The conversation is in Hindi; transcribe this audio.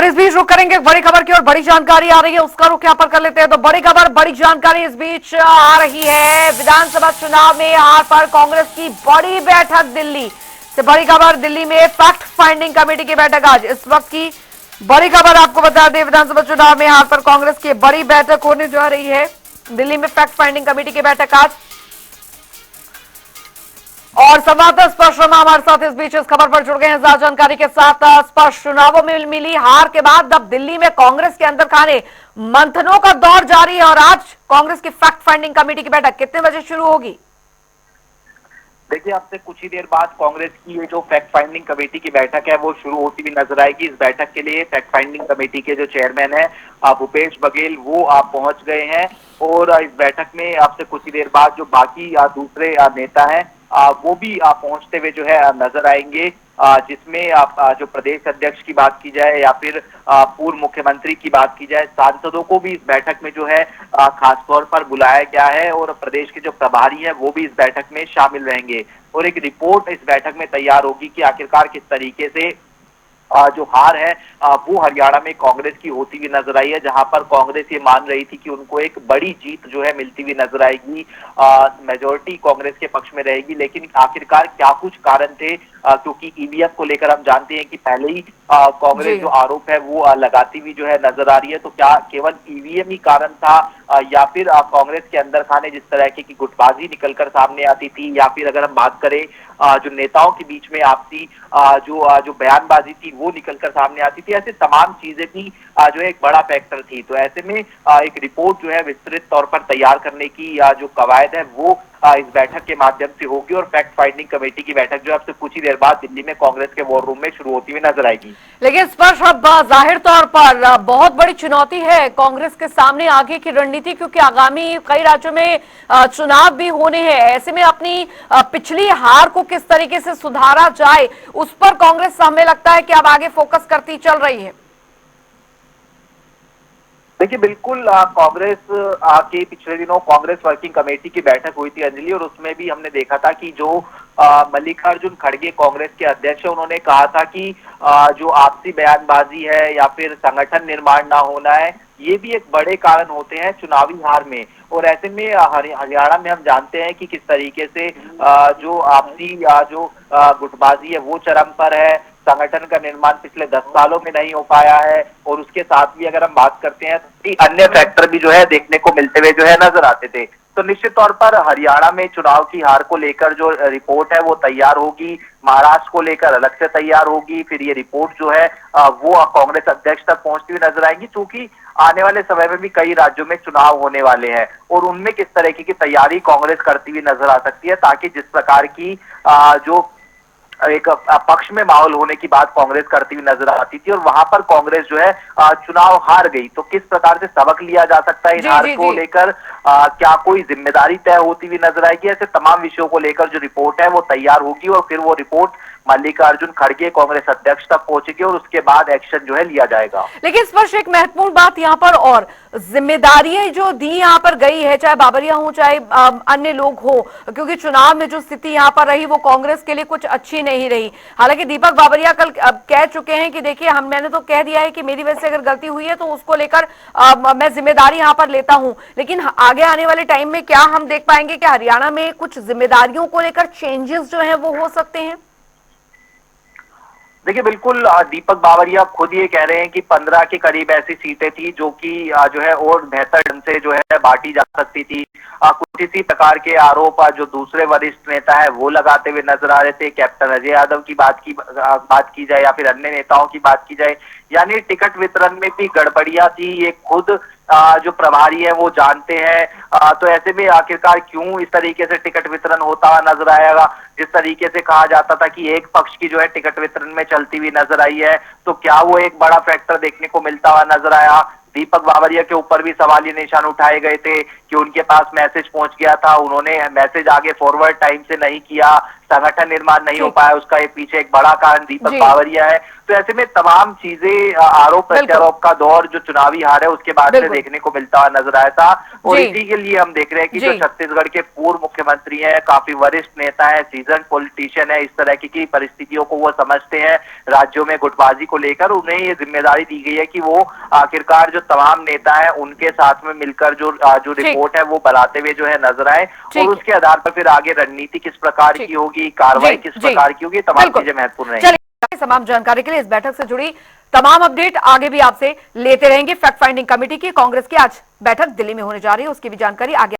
इस बीच रुक करेंगे एक बड़ी खबर की और बड़ी जानकारी आ रही है, उसका रुख यहां पर कर लेते हैं। तो बड़ी खबर, बड़ी जानकारी इस बीच आ रही है। विधानसभा चुनाव में हार पर कांग्रेस की बड़ी बैठक दिल्ली से। बड़ी खबर, दिल्ली में फैक्ट फाइंडिंग कमेटी की बैठक आज। इस वक्त की बड़ी खबर आपको बता दें, विधानसभा चुनाव में हार पर कांग्रेस की बड़ी बैठक होने जा रही है। दिल्ली में फैक्ट फाइंडिंग कमेटी की बैठक आज। और संवाददाता स्पर्श शर्मा हमारे साथ इस बीच इस खबर पर जुड़ गए हैं ज्यादा जानकारी के साथ। स्पर्श, चुनावों में मिली हार के बाद अब दिल्ली में कांग्रेस के अंदर खाने मंथनों का दौर जारी है और आज कांग्रेस की फैक्ट फाइंडिंग कमेटी की बैठक कितने बजे शुरू होगी? देखिए, अब से कुछ ही देर बाद कांग्रेस की ये जो फैक्ट फाइंडिंग कमेटी की बैठक है वो शुरू होती हुई नजर आएगी। इस बैठक के लिए फैक्ट फाइंडिंग कमेटी के जो चेयरमैन है भूपेश बघेल, वो आप पहुंच गए हैं। और इस बैठक में आपसे कुछ ही देर बाद जो बाकी दूसरे नेता हैं वो भी पहुंचते हुए जो है नजर आएंगे, जिसमें आप जो प्रदेश अध्यक्ष की बात की जाए या फिर पूर्व मुख्यमंत्री की बात की जाए, सांसदों को भी इस बैठक में जो है खास तौर पर बुलाया गया है और प्रदेश के जो प्रभारी हैं वो भी इस बैठक में शामिल रहेंगे। और एक रिपोर्ट इस बैठक में तैयार होगी कि आखिरकार किस तरीके से जो हार है वो हरियाणा में कांग्रेस की होती हुई नजर आई है, जहां पर कांग्रेस ये मान रही थी कि उनको एक बड़ी जीत जो है मिलती हुई नजर आएगी, मेजोरिटी कांग्रेस के पक्ष में रहेगी। लेकिन आखिरकार क्या कुछ कारण थे, क्योंकि ईवीएम को लेकर हम जानते हैं कि पहले ही कांग्रेस जो आरोप है वो लगाती हुई जो है नजर आ रही है। तो क्या केवल ईवीएम ही कारण था या फिर कांग्रेस के अंदर खाने जिस तरह की गुटबाजी निकलकर सामने आती थी, या फिर अगर हम बात करें जो नेताओं के बीच में आपसी जो बयानबाजी थी वो निकलकर सामने आती थी, ऐसे तमाम चीजें भी जो है एक बड़ा फैक्टर थी। तो ऐसे में एक रिपोर्ट जो है विस्तृत तौर पर तैयार करने की जो कवायद है वो इस बैठक के माध्यम से होगी। और फैक्ट फाइंडिंग कमेटी की बैठक जो आपसे कुछ ही देर बाद दिल्ली में कांग्रेस के वॉर रूम में शुरू होती हुई नजर आएगी। लेकिन स्पर्श, अब जाहिर तौर पर बहुत बड़ी चुनौती है कांग्रेस के सामने आगे की रणनीति, क्योंकि आगामी कई राज्यों में चुनाव भी होने हैं। ऐसे में अपनी पिछली हार को किस तरीके से सुधारा जाए, उस पर कांग्रेस हमें लगता है कि अब आगे फोकस करती चल रही है। देखिए, बिल्कुल कांग्रेस के पिछले दिनों कांग्रेस वर्किंग कमेटी की बैठक हुई थी अंजलि, और उसमें भी हमने देखा था कि जो मल्लिकार्जुन खड़गे कांग्रेस के अध्यक्ष है, उन्होंने कहा था कि जो आपसी बयानबाजी है या फिर संगठन निर्माण ना होना है, ये भी एक बड़े कारण होते हैं चुनावी हार में। और ऐसे में हरियाणा में हम जानते हैं कि किस तरीके से जो आपसी जो गुटबाजी है वो चरम पर है, संगठन का निर्माण पिछले 10 सालों में नहीं हो पाया है। और उसके साथ भी अगर हम बात करते हैं तो अन्य फैक्टर भी जो है देखने को मिलते हुए जो है नजर आते थे। तो निश्चित तौर पर हरियाणा में चुनाव की हार को लेकर जो रिपोर्ट है वो तैयार होगी, महाराष्ट्र को लेकर अलग से तैयार होगी। फिर ये रिपोर्ट जो है वो कांग्रेस अध्यक्ष तक पहुंचती हुई नजर आएगी, क्योंकि आने वाले समय में भी कई राज्यों में चुनाव होने वाले हैं और उनमें किस तरीके की तैयारी कांग्रेस करती हुई नजर आ सकती है, ताकि जिस प्रकार की जो एक पक्ष में माहौल होने की बात कांग्रेस करती हुई नजर आती थी और वहां पर कांग्रेस जो है चुनाव हार गई, तो किस प्रकार से सबक लिया जा सकता है इन हार को लेकर, क्या कोई जिम्मेदारी तय होती हुई नजर आएगी। ऐसे तमाम विषयों को लेकर जो रिपोर्ट है वो तैयार होगी और फिर वो रिपोर्ट मल्लिकार्जुन खड़गे कांग्रेस अध्यक्ष तक पहुंचेगी और उसके बाद एक्शन जो है लिया जाएगा। लेकिन स्पर्श, एक महत्वपूर्ण बात यहाँ पर और जिम्मेदारियां जो दी यहाँ पर गई है, चाहे बाबरिया हो चाहे अन्य लोग हो, क्योंकि चुनाव में जो स्थिति यहाँ पर रही वो कांग्रेस के लिए कुछ अच्छी नहीं रही। हालांकि दीपक बाबरिया कल कह चुके हैं कि देखिए मैंने तो कह दिया है कि मेरी वजह से अगर गलती हुई है तो उसको लेकर मैं जिम्मेदारी यहाँ पर लेता हूं। लेकिन आगे आने वाले टाइम में क्या हम देख पाएंगे कि हरियाणा में कुछ जिम्मेदारियों को लेकर चेंजेस जो है वो हो सकते हैं? देखिए, बिल्कुल दीपक बावरिया खुद ये कह रहे हैं कि 15 के करीब ऐसी सीटें थी जो कि जो है और बेहतर ढंग से जो है बांटी जा सकती थी। कुछ इसी प्रकार के आरोप जो दूसरे वरिष्ठ नेता है वो लगाते हुए नजर आ रहे थे। कैप्टन अजय यादव की बात की जाए या फिर अन्य नेताओं की बात की जाए, यानी टिकट वितरण में भी गड़बड़ियां थी, ये खुद जो प्रभारी है वो जानते हैं। तो ऐसे में आखिरकार क्यों इस तरीके से टिकट वितरण होता हुआ नजर आएगा, जिस तरीके से कहा जाता था कि एक पक्ष की जो है टिकट वितरण में चलती हुई नजर आई है, तो क्या वो एक बड़ा फैक्टर देखने को मिलता हुआ नजर आया। दीपक बावरिया के ऊपर भी सवालिया निशान उठाए गए थे कि उनके पास मैसेज पहुंच गया था, उन्होंने मैसेज आगे फॉरवर्ड टाइम से नहीं किया, संगठन निर्माण नहीं हो पाया, उसका ये पीछे एक बड़ा कारण दीपक जी। बावरिया है। तो ऐसे में तमाम चीजें, आरोप प्रत्यारोप का दौर जो चुनावी हार है उसके बाद से बिल्कुल। देखने को मिलता हुआ नजर आया था। और जी। इसी के लिए हम देख रहे हैं कि जो जी। छत्तीसगढ़ के पूर्व मुख्यमंत्री हैं, काफी वरिष्ठ नेता है, सीजन पॉलिटिशियन है, इस तरह की परिस्थितियों को वो समझते हैं, राज्यों में गुटबाजी को लेकर उन्हें ये जिम्मेदारी दी गई है कि वो आखिरकार जो तमाम नेता है उनके साथ में मिलकर जो ठीक। रिपोर्ट है वो बनाते हुए जो है नजर आए, ठीक और है। उसके आधार पर फिर आगे रणनीति किस प्रकार ठीक। की होगी, कार्रवाई जी। किस जी। प्रकार की होगी, तमाम बिल्कुल। चीजें महत्वपूर्ण रहेंगी। चलिए, तमाम जानकारी के लिए इस बैठक से जुड़ी तमाम अपडेट आगे भी आपसे लेते रहेंगे। फैक्ट फाइंडिंग कमेटी की कांग्रेस की आज बैठक दिल्ली में होने जा रही है, उसकी भी जानकारी आगे